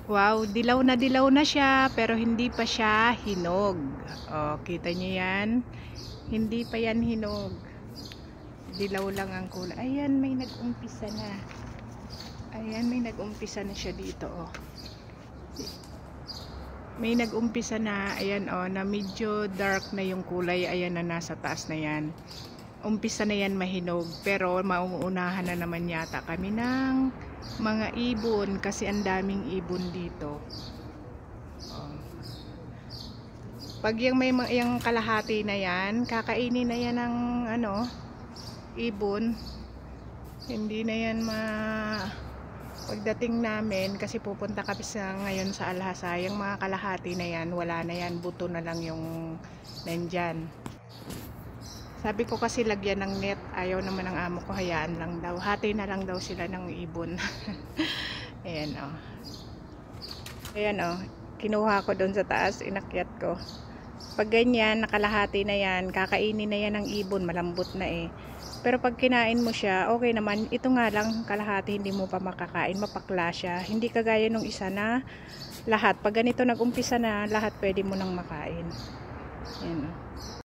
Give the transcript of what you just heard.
Wow, dilaw na siya pero hindi pa siya hinog. Oh, kita niyo 'yan? Hindi pa 'yan hinog. Dilaw lang ang kulay. Ayan, may nag-umpisa na. Ayan, may nag-umpisa na siya dito, oh. May nag-umpisa na, ayan, oh, na medyo dark na yung kulay. Ayan na, nasa taas na 'yan. Umpisa na 'yan mahinog, pero mauunahan na naman yata kami ng mga ibon kasi ang daming ibon dito. Oh. Pag yung kalahati na 'yan, kakainin na 'yan ng ano, ibon. Hindi na 'yan pagdating namin kasi pupunta kami ngayon sa Alhasa, yung mga kalahati na 'yan, wala na 'yan, buto na lang yung nandyan. Sabi ko kasi lagyan ng net, ayaw naman ng amo ko, hayaan lang daw, hati na lang daw sila ng ibon. Ayan, oh. Ayan, oh, kinuha ko doon sa taas, inakyat ko. Pag ganyan, nakalahati na yan, kakainin na yan ng ibon, malambot na eh. Pero pag kinain mo siya, okay naman. Ito nga lang, kalahati hindi mo pa makakain, mapakla siya. Hindi kagaya nung isa na lahat. Pag ganito nag-umpisa na, lahat pwede mo nang makain. Ayan, oh.